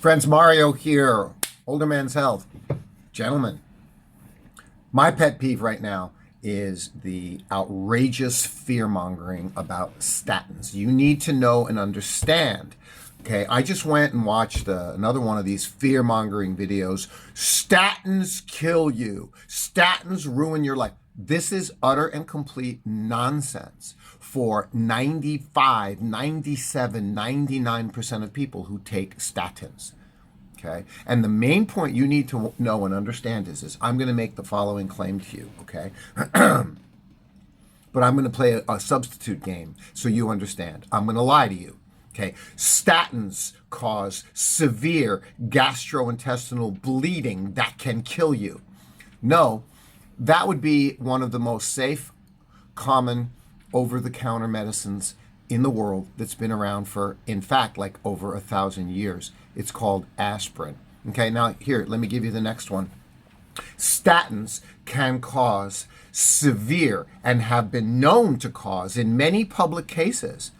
Friends, Mario here, Older Man's Health. Gentlemen, my pet peeve right now is the outrageous fear-mongering about statins. You need to know and understand. Okay, I just went and watched another one of these fear-mongering videos. Statins kill you. Statins ruin your life. This is utter and complete nonsense for 95, 97, 99% of people who take statins. Okay, and the main point you need to know and understand is I'm going to make the following claim to you, okay? But I'm going to play a substitute game so you understand. I'm going to lie to you. Okay, statins cause severe gastrointestinal bleeding that can kill you. No, that would be one of the most safe, common, over-the-counter medicines in the world that's been around for, in fact, like over 1,000 years. It's called aspirin. Okay, now here, let me give you the next one. Statins can cause severe, and have been known to cause, in many public cases,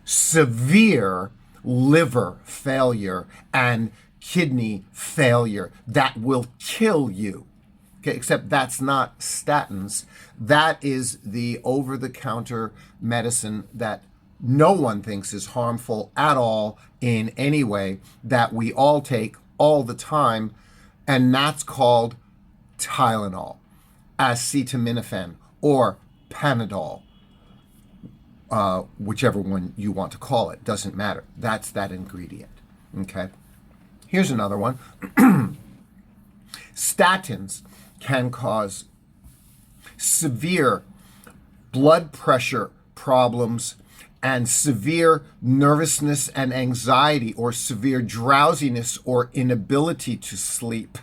severe liver failure and kidney failure that will kill you. Okay, except that's not statins. That is the over-the-counter medicine that no one thinks is harmful at all in any way, that we all take all the time, and that's called Tylenol, acetaminophen, or Panadol. Whichever one you want to call it, doesn't matter. That's that ingredient. Okay. Here's another one. Statins can cause severe blood pressure problems and severe nervousness and anxiety, or severe drowsiness or inability to sleep.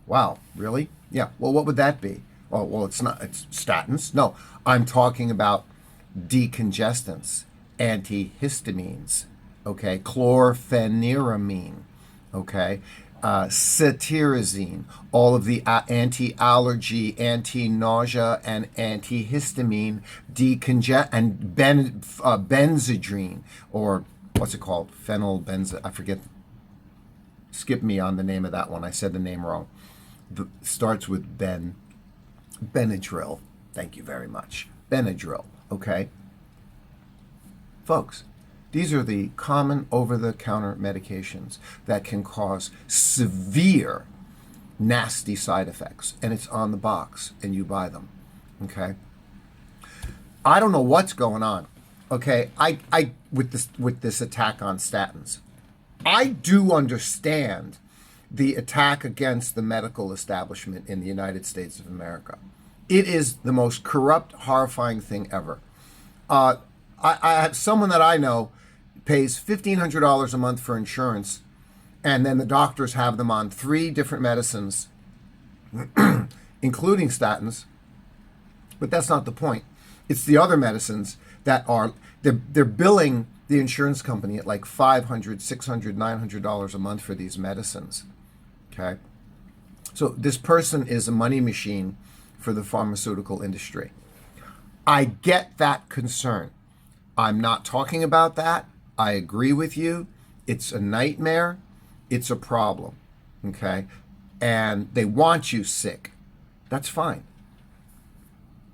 Wow, really? Yeah, well, what would that be? Well, it's statins. No, I'm talking about decongestants, antihistamines, okay, chlorpheniramine, okay, cetirizine, all of the anti-allergy, anti-nausea, and antihistamine, and benzedrine, or what's it called? I forget. Skip me on the name of that one. I said the name wrong. Starts with Benadryl. Thank you very much. Benadryl. Okay? Folks, these are the common over-the-counter medications that can cause severe, nasty side effects. And it's on the box, and you buy them. Okay? I don't know what's going on. Okay? With this attack on statins. I do understand the attack against the medical establishment in the United States of America. It is the most corrupt, horrifying thing ever. I have someone that I know pays $1,500 a month for insurance, and then the doctors have them on 3 different medicines, including statins. But that's not the point. It's the other medicines that they're billing the insurance company at like $500, $600, $900 a month for these medicines. Okay? So this person is a money machine for the pharmaceutical industry. I get that concern. I'm not talking about that. I agree with you. It's a nightmare. It's a problem. Okay? And they want you sick. That's fine.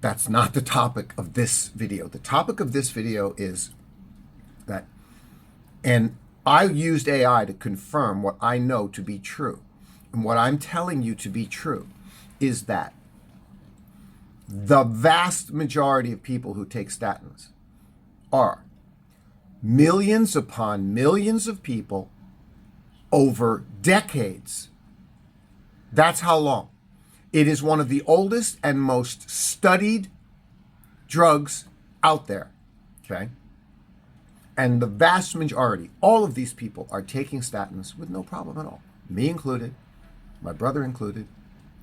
That's not the topic of this video. The topic of this video is that, and I used AI to confirm what I know to be true. And what I'm telling you to be true is that the vast majority of people who take statins are millions upon millions of people over decades. That's how long. It is one of the oldest and most studied drugs out there, okay? And the vast majority, all of these people are taking statins with no problem at all. Me included, my brother included,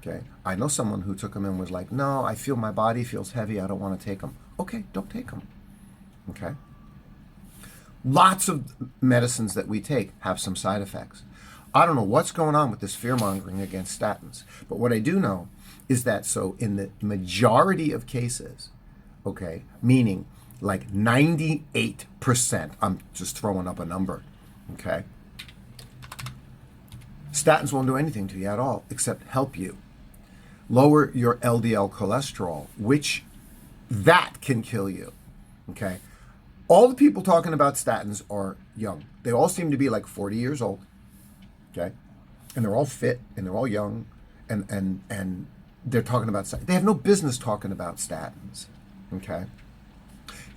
okay? I know someone who took them and was like, no, I feel my body feels heavy, I don't want to take them. Okay, don't take them, okay? Lots of medicines that we take have some side effects. I don't know what's going on with this fear-mongering against statins, but what I do know is that so in the majority of cases, okay, meaning like 98%, I'm just throwing up a number, okay, Statins won't do anything to you at all except help you lower your LDL cholesterol, which that can kill you. Okay? All the people talking about statins are young. They all seem to be like 40 years old. Okay? And they're all fit and they're all young and they're talking about statins. They have no business talking about statins. Okay?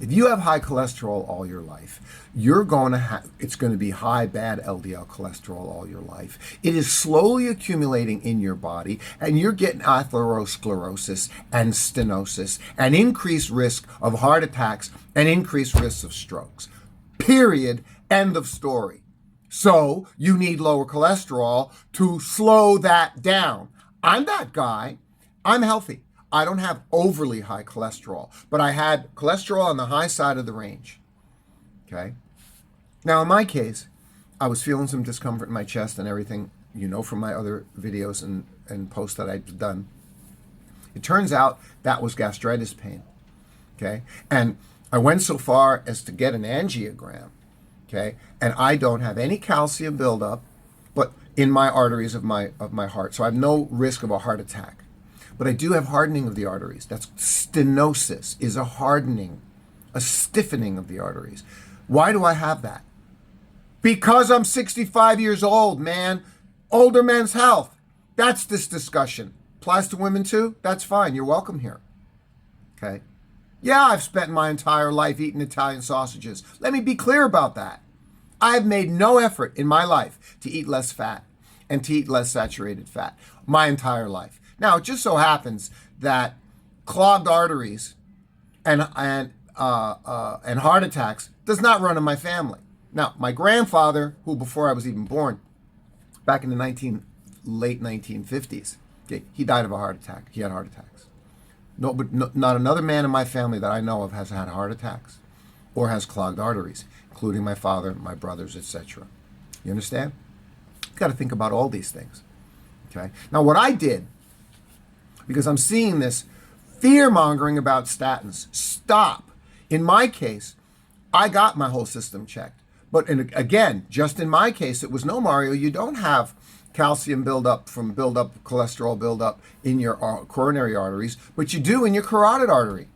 If you have high cholesterol all your life, you're going to have, it's going to be high, bad LDL cholesterol all your life. It is slowly accumulating in your body, and you're getting atherosclerosis and stenosis, and increased risk of heart attacks, and increased risks of strokes. Period. End of story. So you need lower cholesterol to slow that down. I'm that guy. I'm healthy. I don't have overly high cholesterol, but I had cholesterol on the high side of the range. Okay? Now, in my case, I was feeling some discomfort in my chest and everything, you know, from my other videos and posts that I've done. It turns out that was gastritis pain. Okay? And I went so far as to get an angiogram. Okay? And I don't have any calcium buildup, but in my arteries of my heart. So I have no risk of a heart attack. But I do have hardening of the arteries. That's stenosis, is a hardening, a stiffening of the arteries. Why do I have that? Because I'm 65 years old, man. Older men's health. That's this discussion. Applies to women too? That's fine. You're welcome here. Okay? Yeah, I've spent my entire life eating Italian sausages. Let me be clear about that. I've made no effort in my life to eat less fat and to eat less saturated fat. My entire life. Now, it just so happens that clogged arteries and heart attacks does not run in my family. Now, my grandfather, who before I was even born, back in the late 1950s, okay, he died of a heart attack. He had heart attacks. Not another man in my family that I know of has had heart attacks or has clogged arteries, including my father, my brothers, etc. You understand? You've got to think about all these things. Okay. Now, what I did, because I'm seeing this fear-mongering about statins. Stop. In my case, I got my whole system checked. But again, just in my case, it was no, Mario, you don't have calcium buildup from cholesterol buildup in your coronary arteries, but you do in your carotid artery.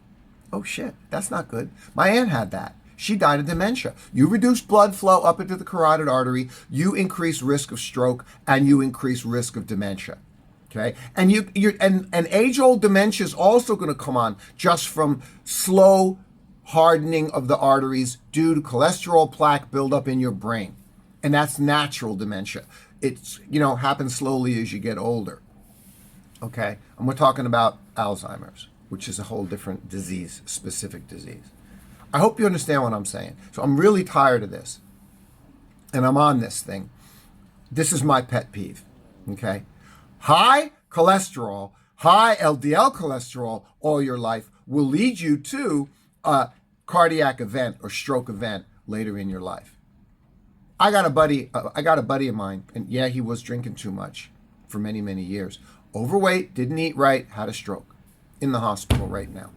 Oh shit, that's not good. My aunt had that. She died of dementia. You reduce blood flow up into the carotid artery, you increase risk of stroke, and you increase risk of dementia. Okay, and and age-old dementia is also going to come on just from slow hardening of the arteries due to cholesterol plaque buildup in your brain, and that's natural dementia. It's happens slowly as you get older. Okay, and we're talking about Alzheimer's, which is a whole different disease, specific disease. I hope you understand what I'm saying. So I'm really tired of this, and I'm on this thing. This is my pet peeve. Okay. High cholesterol, high LDL cholesterol all your life will lead you to a cardiac event or stroke event later in your life. I got a buddy of mine, and yeah, he was drinking too much for many, many years. Overweight, didn't eat right, had a stroke. In the hospital right now.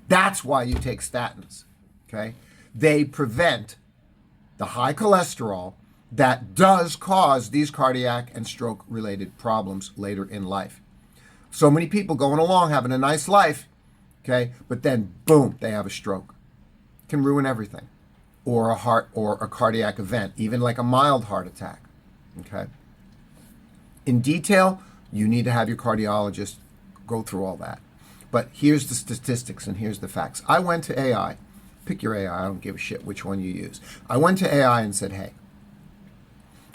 That's why you take statins, okay? They prevent the high cholesterol that does cause these cardiac and stroke related problems later in life. So many people going along having a nice life, okay, but then boom, they have a stroke. Can ruin everything. Or a heart or a cardiac event, even like a mild heart attack, okay? In detail, you need to have your cardiologist go through all that. But here's the statistics and here's the facts. I went to AI. Pick your AI, I don't give a shit which one you use. I went to AI and said, hey,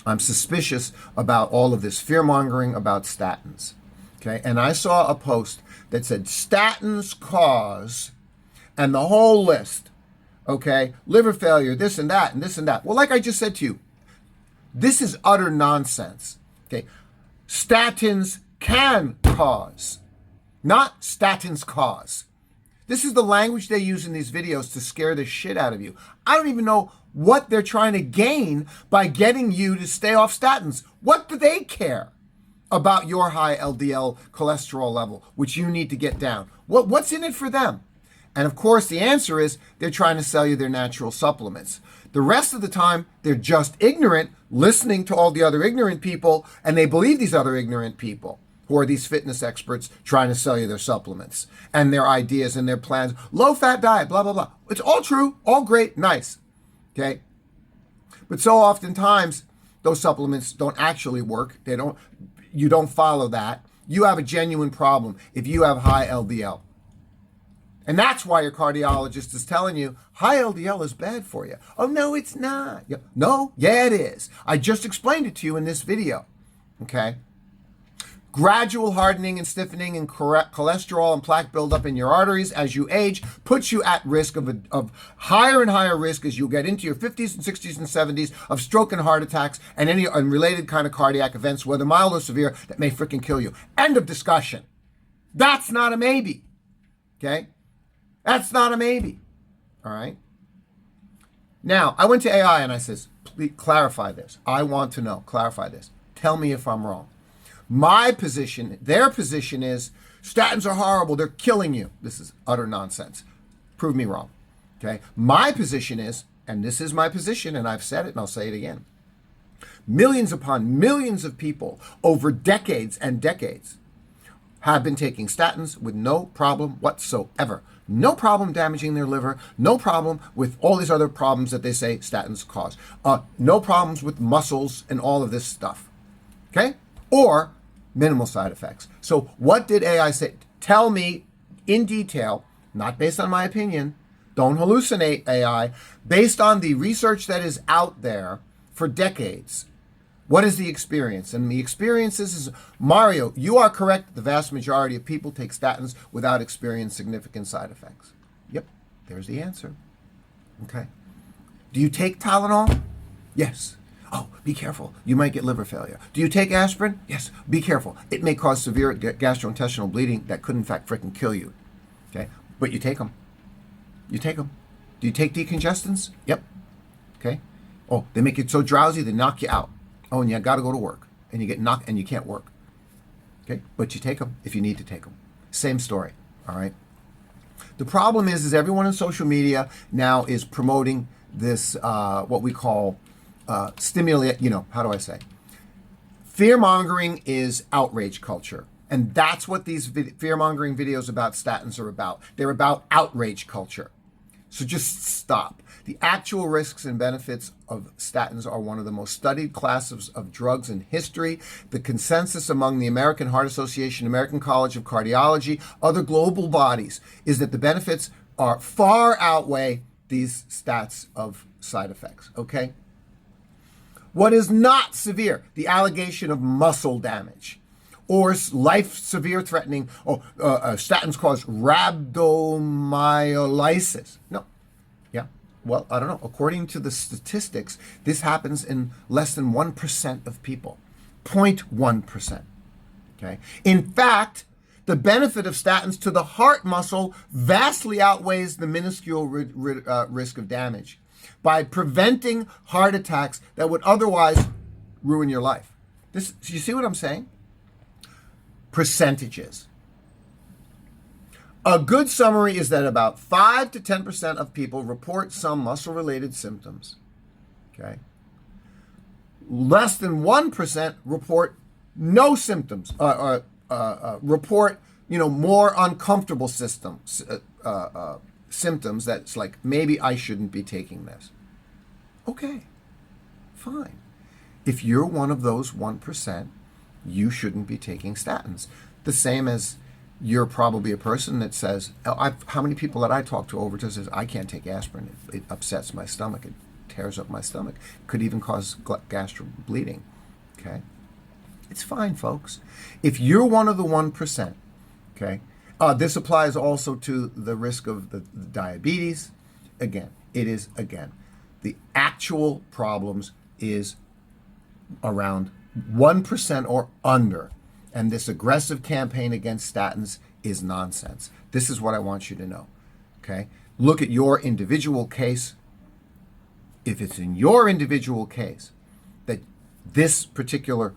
I'm suspicious about all of this fear-mongering about statins. Okay, and I saw a post that said statins cause, and the whole list, okay, liver failure, this and that, and this and that. Well, like I just said to you, this is utter nonsense. Okay, statins can cause, not statins cause. This is the language they use in these videos to scare the shit out of you. I don't even know what they're trying to gain by getting you to stay off statins. What do they care about your high LDL cholesterol level, which you need to get down? What's in it for them? And of course, the answer is they're trying to sell you their natural supplements. The rest of the time, they're just ignorant, listening to all the other ignorant people, and they believe these other ignorant people who are these fitness experts trying to sell you their supplements and their ideas and their plans. Low-fat diet, blah, blah, blah. It's all true, all great, nice, okay? But so oftentimes, those supplements don't actually work. You don't follow that. You have a genuine problem if you have high LDL. And that's why your cardiologist is telling you high LDL is bad for you. Oh, no, it's not. No, yeah, it is. I just explained it to you in this video, okay? Gradual hardening and stiffening and cholesterol and plaque buildup in your arteries as you age puts you at risk of higher and higher risk as you get into your 50s and 60s and 70s of stroke and heart attacks and any unrelated kind of cardiac events, whether mild or severe, that may freaking kill you. End of discussion. That's not a maybe, okay? That's not a maybe, all right? Now, I went to AI and I says, please clarify this. I want to know, clarify this. Tell me if I'm wrong. My position, their position is, statins are horrible, they're killing you. This is utter nonsense. Prove me wrong, okay? My position is, and this is my position, and I've said it and I'll say it again, millions upon millions of people over decades and decades have been taking statins with no problem whatsoever. No problem damaging their liver, no problem with all these other problems that they say statins cause. No problems with muscles and all of this stuff, okay? Or minimal side effects. So what did AI say? Tell me in detail, not based on my opinion, don't hallucinate AI, based on the research that is out there for decades. What is the experience? And the experience is, Mario, you are correct. The vast majority of people take statins without experiencing significant side effects. Yep, there's the answer. Okay. Do you take Tylenol? Yes. Oh, be careful. You might get liver failure. Do you take aspirin? Yes. Be careful. It may cause severe gastrointestinal bleeding that could, in fact, freaking kill you. Okay? But you take them. You take them. Do you take decongestants? Yep. Okay? Oh, they make you so drowsy, they knock you out. Oh, and you got to go to work. And you get knocked and you can't work. Okay? But you take them if you need to take them. Same story. All right? The problem is everyone on social media now is promoting this, what we call stimulate, how do I say? Fear-mongering is outrage culture. And that's what these fear-mongering videos about statins are about. They're about outrage culture. So just stop. The actual risks and benefits of statins are one of the most studied classes of drugs in history. The consensus among the American Heart Association, American College of Cardiology, other global bodies, is that the benefits are far outweigh these stats of side effects, okay? What is not severe? The allegation of muscle damage or life severe threatening, statins cause rhabdomyolysis. No. Yeah. Well, I don't know. According to the statistics, this happens in less than 1% of people. 0.1%. Okay. In fact, the benefit of statins to the heart muscle vastly outweighs the minuscule risk of damage by preventing heart attacks that would otherwise ruin your life. This, you see what I'm saying? Percentages. A good summary is that about 5 to 10% of people report some muscle-related symptoms. Okay. Less than 1% report no symptoms, report, more uncomfortable symptoms that's like, maybe I shouldn't be taking this. Okay, fine. If you're one of those 1%, you shouldn't be taking statins. The same as you're probably a person that says, how many people that I talk to over says, I can't take aspirin. It upsets my stomach. It tears up my stomach. Could even cause gastric bleeding. Okay? It's fine, folks. If you're one of the 1%, okay, this applies also to the risk of the diabetes. Again, the actual problems is around 1% or under. And this aggressive campaign against statins is nonsense. This is what I want you to know, okay? Look at your individual case. If it's in your individual case that this particular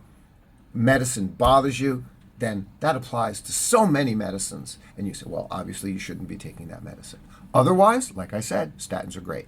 medicine bothers you, then that applies to so many medicines. And you say, well, obviously you shouldn't be taking that medicine. Otherwise, like I said, statins are great.